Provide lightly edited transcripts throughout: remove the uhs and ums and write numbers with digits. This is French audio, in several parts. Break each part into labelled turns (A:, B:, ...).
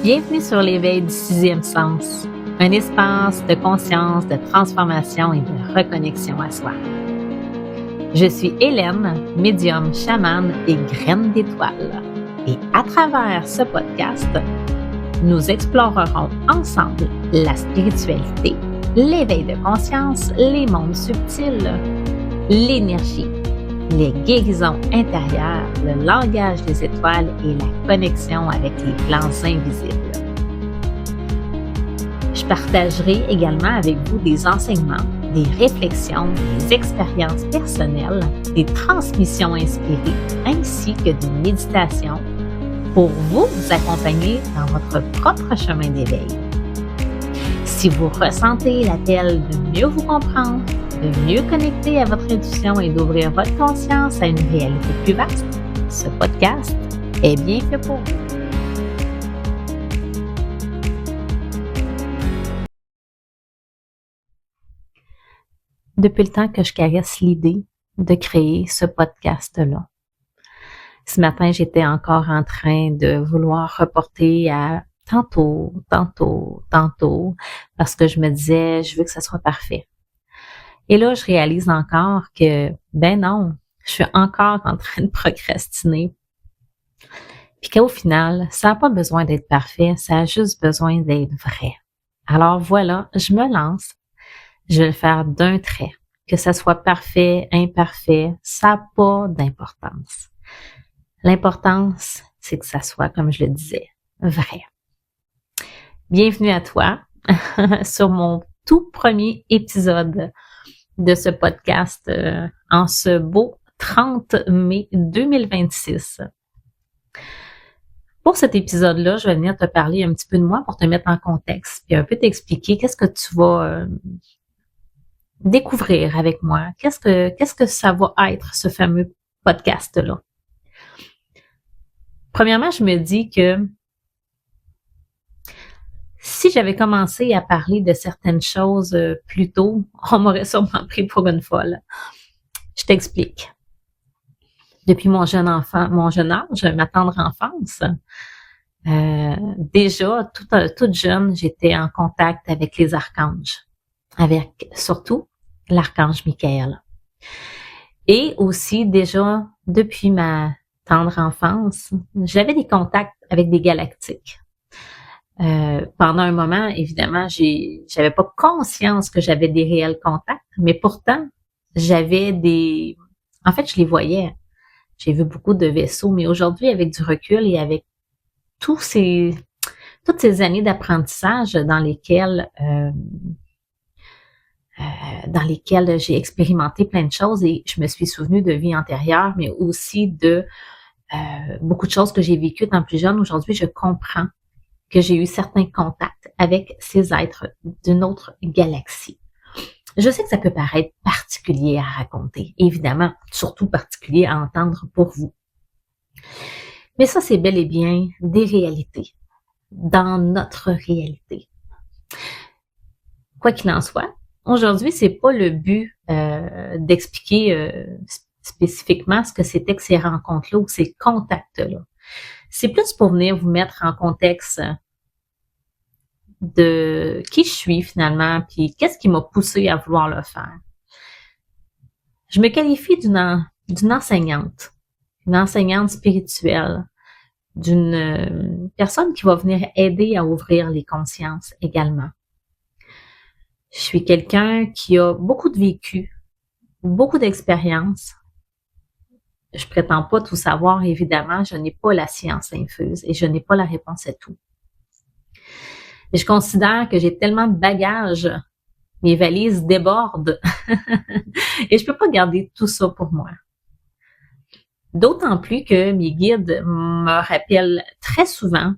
A: Bienvenue sur l'éveil du sixième sens, un espace de conscience, de transformation et de reconnexion à soi. Je suis Hélène, médium, chamane et graine d'étoile. Et à travers ce podcast, nous explorerons ensemble la spiritualité, l'éveil de conscience, les mondes subtils, l'énergie, les guérisons intérieures, le langage des étoiles et la connexion avec les plans invisibles. Je partagerai également avec vous des enseignements, des réflexions, des expériences personnelles, des transmissions inspirées, ainsi que des méditations pour vous accompagner dans votre propre chemin d'éveil. Si vous ressentez l'appel de mieux vous comprendre, de mieux connecter à votre intuition et d'ouvrir votre conscience à une réalité plus vaste, ce podcast est bien fait pour vous. Depuis le temps que je caresse l'idée de créer ce podcast-là. Ce matin, j'étais encore en train de vouloir reporter à tantôt, parce que je me disais, je veux que ça soit parfait. Et là, je réalise encore que, ben non, je suis encore en train de procrastiner. Puis qu'au final, ça n'a pas besoin d'être parfait, ça a juste besoin d'être vrai. Alors voilà, je me lance. Je vais le faire d'un trait. Que ça soit parfait, imparfait, ça n'a pas d'importance. L'importance, c'est que ça soit, comme je le disais, vrai. Bienvenue à toi sur mon tout premier épisode de ce podcast en ce beau 30 mai 2026. Pour cet épisode-là, je vais venir te parler un petit peu de moi pour te mettre en contexte puis un peu t'expliquer qu'est-ce que tu vas découvrir avec moi. Qu'est-ce que ça va être, ce fameux podcast-là? Premièrement, je me dis que si j'avais commencé à parler de certaines choses plus tôt, on m'aurait sûrement pris pour une folle. Je t'explique. Depuis mon jeune âge, ma tendre enfance, déjà, toute jeune, j'étais en contact avec les archanges, avec surtout l'archange Michael. Et aussi, déjà, depuis ma tendre enfance, j'avais des contacts avec des galactiques. Pendant un moment, évidemment, j'avais pas conscience que j'avais des réels contacts, mais pourtant, en fait, je les voyais. J'ai vu beaucoup de vaisseaux, mais aujourd'hui, avec du recul et avec toutes ces années d'apprentissage dans lesquelles j'ai expérimenté plein de choses et je me suis souvenue de vies antérieures, mais aussi de beaucoup de choses que j'ai vécues étant plus jeune. Aujourd'hui, je comprends que j'ai eu certains contacts avec ces êtres d'une autre galaxie. Je sais que ça peut paraître particulier à raconter, évidemment, surtout particulier à entendre pour vous. Mais ça, c'est bel et bien des réalités, dans notre réalité. Quoi qu'il en soit, aujourd'hui, c'est pas le but d'expliquer spécifiquement ce que c'était que ces rencontres-là ou ces contacts-là. C'est plus pour venir vous mettre en contexte de qui je suis finalement, puis qu'est-ce qui m'a poussé à vouloir le faire. Je me qualifie d'une enseignante, une enseignante spirituelle, d'une personne qui va venir aider à ouvrir les consciences également. Je suis quelqu'un qui a beaucoup de vécu, beaucoup d'expérience. Je prétends pas tout savoir, évidemment, je n'ai pas la science infuse et je n'ai pas la réponse à tout. Mais je considère que j'ai tellement de bagages, mes valises débordent et je peux pas garder tout ça pour moi. D'autant plus que mes guides me rappellent très souvent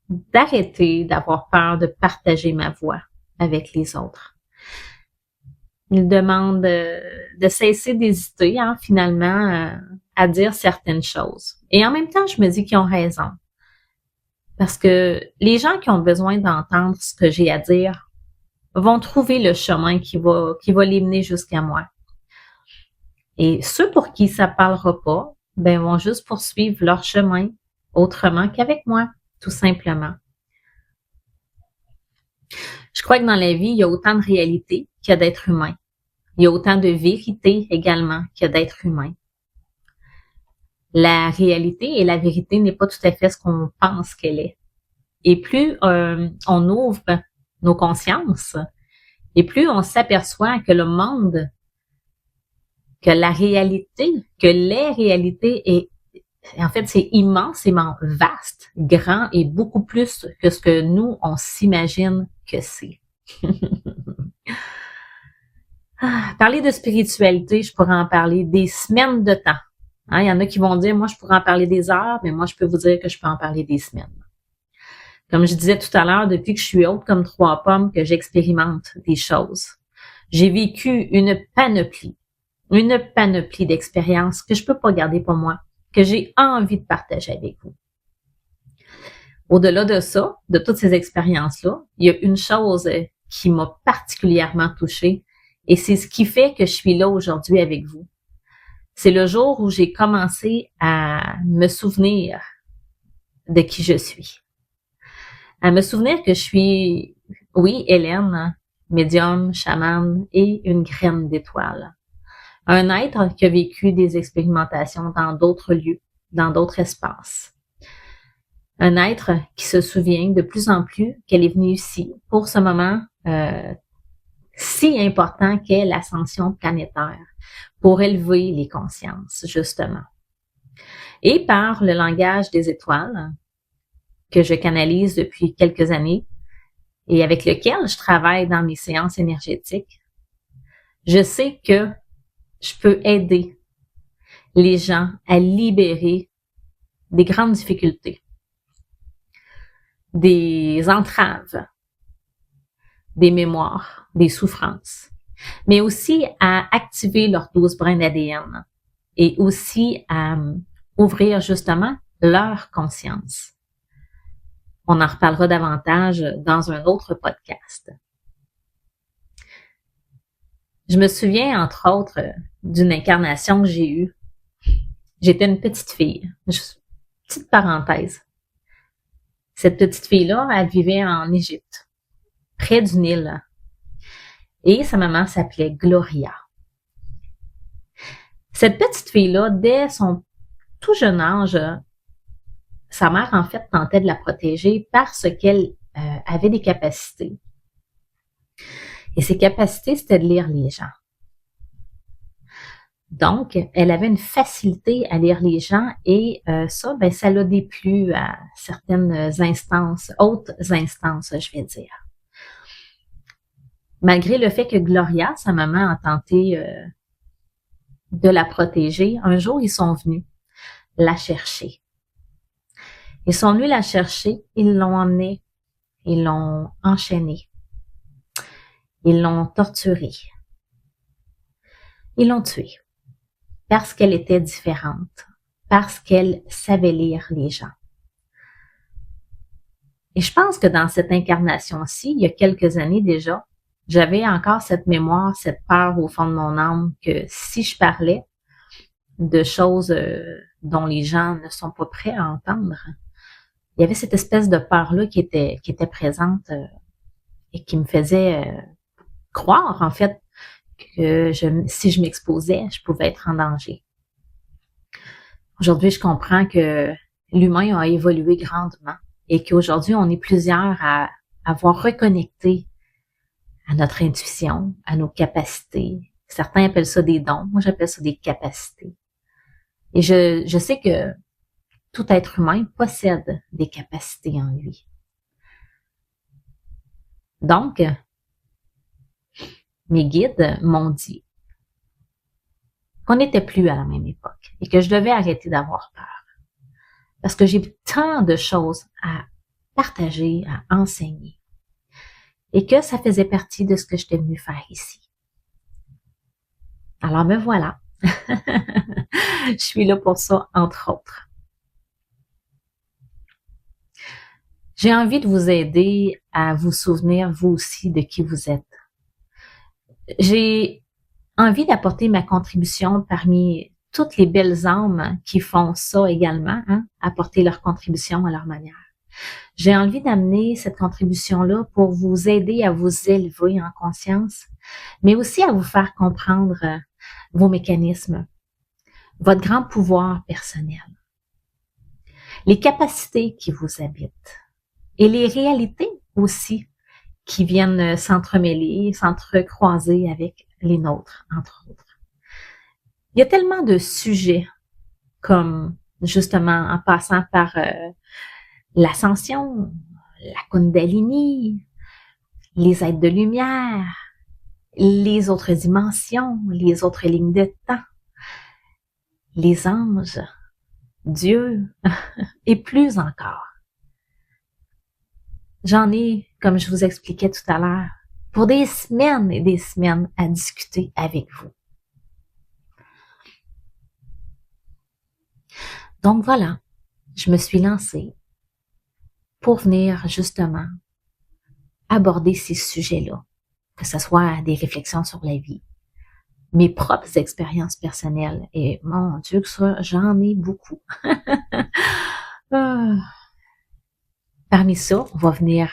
A: d'arrêter d'avoir peur de partager ma voix avec les autres. Ils demandent de cesser d'hésiter, finalement, à dire certaines choses. Et en même temps, je me dis qu'ils ont raison. Parce que les gens qui ont besoin d'entendre ce que j'ai à dire vont trouver le chemin qui va les mener jusqu'à moi. Et ceux pour qui ça parlera pas, vont juste poursuivre leur chemin autrement qu'avec moi, tout simplement. Je crois que dans la vie, il y a autant de réalité qu'il y a d'êtres humains. Il y a autant de vérité également qu'il y a d'êtres humains. La réalité et la vérité n'est pas tout à fait ce qu'on pense qu'elle est. Et plus on ouvre nos consciences, et plus on s'aperçoit que le monde, que la réalité, que les réalités est, en fait, c'est immensément vaste, grand et beaucoup plus que ce que nous, on s'imagine que c'est. Parler de spiritualité, je pourrais en parler des semaines de temps. Il y en a qui vont dire, moi, je pourrais en parler des heures, mais moi, je peux vous dire que je peux en parler des semaines. Comme je disais tout à l'heure, depuis que je suis haute comme 3 pommes, que j'expérimente des choses. J'ai vécu une panoplie d'expériences que je peux pas garder pour moi, que j'ai envie de partager avec vous. Au-delà de ça, de toutes ces expériences-là, il y a une chose qui m'a particulièrement touchée, et c'est ce qui fait que je suis là aujourd'hui avec vous. C'est le jour où j'ai commencé à me souvenir de qui je suis. À me souvenir que je suis, oui, Hélène, médium, chamane et une graine d'étoile. Un être qui a vécu des expérimentations dans d'autres lieux, dans d'autres espaces. Un être qui se souvient de plus en plus qu'elle est venue ici pour ce moment si important qu'est l'ascension planétaire, pour élever les consciences, justement. Et par le langage des étoiles, que je canalise depuis quelques années et avec lequel je travaille dans mes séances énergétiques, je sais que je peux aider les gens à libérer des grandes difficultés, des entraves, des mémoires, des souffrances, mais aussi à activer leurs 12 brins d'ADN et aussi à ouvrir justement leur conscience. On en reparlera davantage dans un autre podcast. Je me souviens, entre autres, d'une incarnation que j'ai eue. J'étais une petite fille. Petite parenthèse. Cette petite fille-là, elle vivait en Égypte, près du Nil. Et sa maman s'appelait Gloria. Cette petite fille-là, dès son tout jeune âge, sa mère, en fait, tentait de la protéger parce qu'elle avait des capacités. Et ses capacités, c'était de lire les gens. Donc, elle avait une facilité à lire les gens et ça l'a déplu à certaines instances, hautes instances, je vais dire. Malgré le fait que Gloria, sa maman, a tenté de la protéger, un jour, ils sont venus la chercher. Ils sont venus la chercher, ils l'ont emmenée, ils l'ont enchaînée, ils l'ont torturée, ils l'ont tuée parce qu'elle était différente, parce qu'elle savait lire les gens. Et je pense que dans cette incarnation-ci, il y a quelques années déjà, j'avais encore cette mémoire, cette peur au fond de mon âme que si je parlais de choses dont les gens ne sont pas prêts à entendre, il y avait cette espèce de peur-là qui était présente et qui me faisait croire, en fait, que si je m'exposais, je pouvais être en danger. Aujourd'hui, je comprends que l'humain a évolué grandement et qu'aujourd'hui, on est plusieurs à avoir reconnecté à notre intuition, à nos capacités. Certains appellent ça des dons, moi j'appelle ça des capacités. Et je sais que tout être humain possède des capacités en lui. Donc, mes guides m'ont dit qu'on n'était plus à la même époque et que je devais arrêter d'avoir peur. Parce que j'ai tant de choses à partager, à enseigner. Et que ça faisait partie de ce que j'étais venue faire ici. Alors me voilà. Je suis là pour ça, entre autres. J'ai envie de vous aider à vous souvenir, vous aussi, de qui vous êtes. J'ai envie d'apporter ma contribution parmi toutes les belles âmes qui font ça également, apporter leur contribution à leur manière. J'ai envie d'amener cette contribution-là pour vous aider à vous élever en conscience, mais aussi à vous faire comprendre vos mécanismes, votre grand pouvoir personnel, les capacités qui vous habitent et les réalités aussi qui viennent s'entremêler, s'entrecroiser avec les nôtres, entre autres. Il y a tellement de sujets comme justement en passant par l'ascension, la Kundalini, les êtres de lumière, les autres dimensions, les autres lignes de temps, les anges, Dieu et plus encore. J'en ai, comme je vous expliquais tout à l'heure, pour des semaines et des semaines à discuter avec vous. Donc voilà, je me suis lancée pour venir justement aborder ces sujets-là, que ce soit des réflexions sur la vie, mes propres expériences personnelles, et mon Dieu que ça, j'en ai beaucoup. Parmi ça, on va venir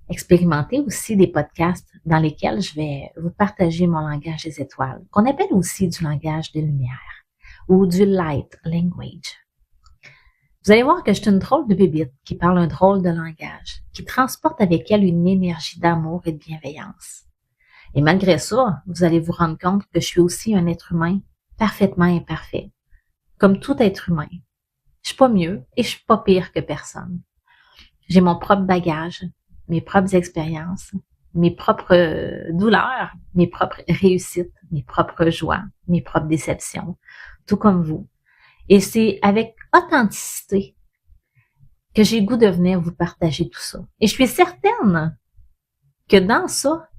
A: expérimenter aussi des podcasts dans lesquels je vais vous partager mon langage des étoiles, qu'on appelle aussi du langage des lumières ou du light language. Vous allez voir que je suis une drôle de bébite qui parle un drôle de langage, qui transporte avec elle une énergie d'amour et de bienveillance. Et malgré ça, vous allez vous rendre compte que je suis aussi un être humain parfaitement imparfait, comme tout être humain. Je suis pas mieux et je suis pas pire que personne. J'ai mon propre bagage, mes propres expériences, mes propres douleurs, mes propres réussites, mes propres joies, mes propres déceptions, tout comme vous. Et c'est avec authenticité que j'ai le goût de venir vous partager tout ça. Et je suis certaine que dans ça,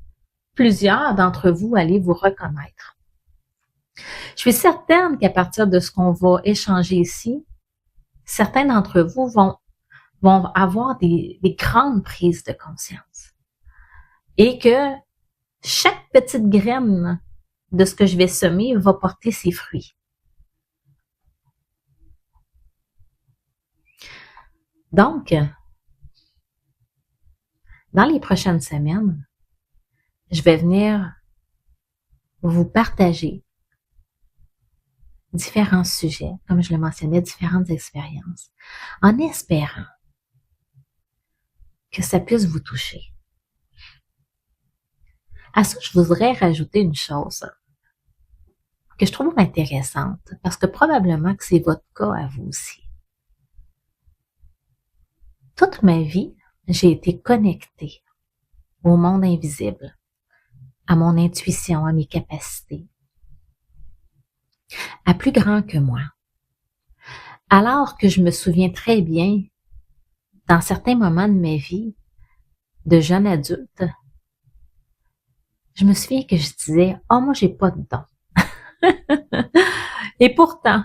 A: plusieurs d'entre vous allez vous reconnaître. Je suis certaine qu'à partir de ce qu'on va échanger ici, certains d'entre vous vont avoir des grandes prises de conscience. Et que chaque petite graine de ce que je vais semer va porter ses fruits. Donc, dans les prochaines semaines, je vais venir vous partager différents sujets, comme je le mentionnais, différentes expériences, en espérant que ça puisse vous toucher. À ça, je voudrais rajouter une chose que je trouve intéressante, parce que probablement que c'est votre cas à vous aussi. Toute ma vie, j'ai été connectée au monde invisible, à mon intuition, à mes capacités, à plus grand que moi. Alors que je me souviens très bien, dans certains moments de ma vie, de jeune adulte, je me souviens que je disais, « Oh, moi, j'ai pas de don. » Et pourtant,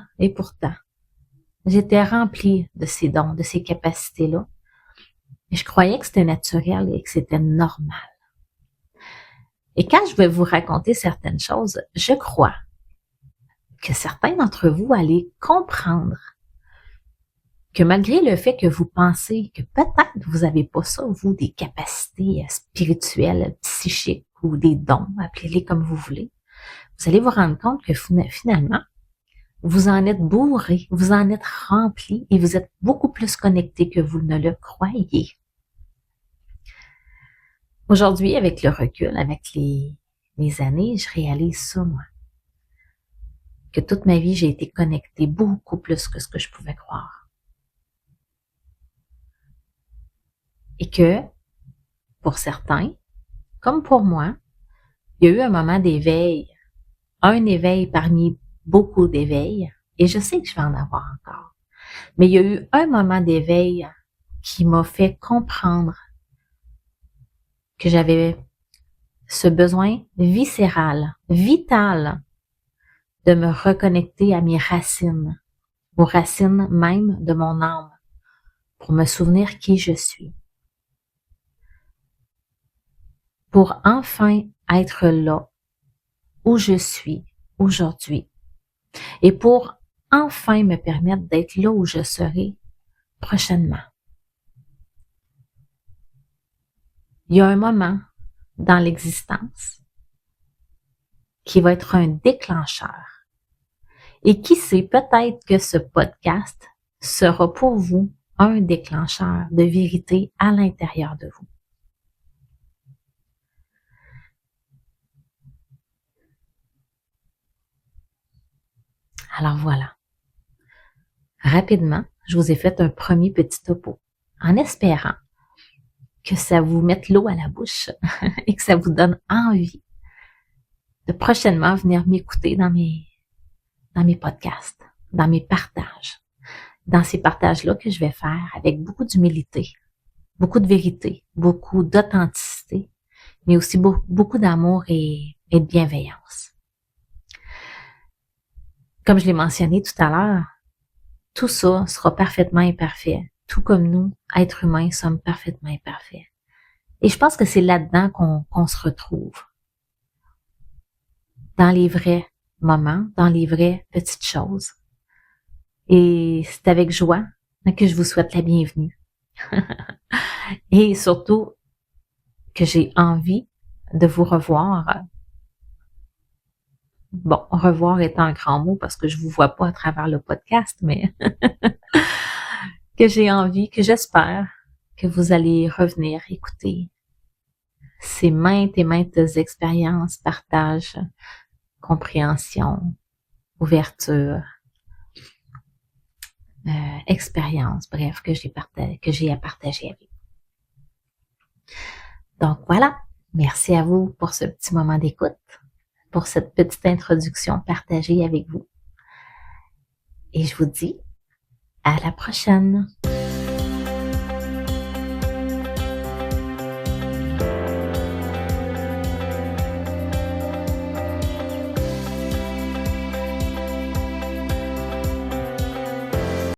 A: j'étais remplie de ces dons, de ces capacités-là. Et je croyais que c'était naturel et que c'était normal. Et quand je vais vous raconter certaines choses, je crois que certains d'entre vous allez comprendre que malgré le fait que vous pensez que peut-être vous n'avez pas ça, vous, des capacités spirituelles, psychiques ou des dons, appelez-les comme vous voulez, vous allez vous rendre compte que finalement, vous en êtes bourré, vous en êtes rempli et vous êtes beaucoup plus connecté que vous ne le croyez. Aujourd'hui, avec le recul, avec les années, je réalise ça, moi. Que toute ma vie, j'ai été connectée beaucoup plus que ce que je pouvais croire. Et que, pour certains, comme pour moi, il y a eu un moment d'éveil, un éveil parmi beaucoup d'éveils, et je sais que je vais en avoir encore. Mais il y a eu un moment d'éveil qui m'a fait comprendre que j'avais ce besoin viscéral, vital, de me reconnecter à mes racines, aux racines même de mon âme, pour me souvenir qui je suis. Pour enfin être là, où je suis aujourd'hui, et pour enfin me permettre d'être là où je serai prochainement. il y a un moment dans l'existence qui va être un déclencheur. Et qui sait, peut-être que ce podcast sera pour vous un déclencheur de vérité à l'intérieur de vous. Alors voilà. Rapidement, je vous ai fait un premier petit topo en espérant que ça vous mette l'eau à la bouche et que ça vous donne envie de prochainement venir m'écouter dans mes podcasts, dans mes partages, dans ces partages-là que je vais faire avec beaucoup d'humilité, beaucoup de vérité, beaucoup d'authenticité, mais aussi beaucoup d'amour et de bienveillance. Comme je l'ai mentionné tout à l'heure, tout ça sera parfaitement imparfait, tout comme nous, êtres humains, sommes parfaitement imparfaits. Et je pense que c'est là-dedans qu'on se retrouve. Dans les vrais moments, dans les vraies petites choses. Et c'est avec joie que je vous souhaite la bienvenue. Et surtout, que j'ai envie de vous revoir. Bon, revoir étant un grand mot parce que je vous vois pas à travers le podcast, mais que j'ai envie, que j'espère que vous allez revenir écouter ces maintes et maintes expériences, partages, compréhension, ouverture, expérience, bref, que j'ai à partager avec vous. Donc voilà, merci à vous pour ce petit moment d'écoute, pour cette petite introduction partagée avec vous. Et je vous dis à la prochaine.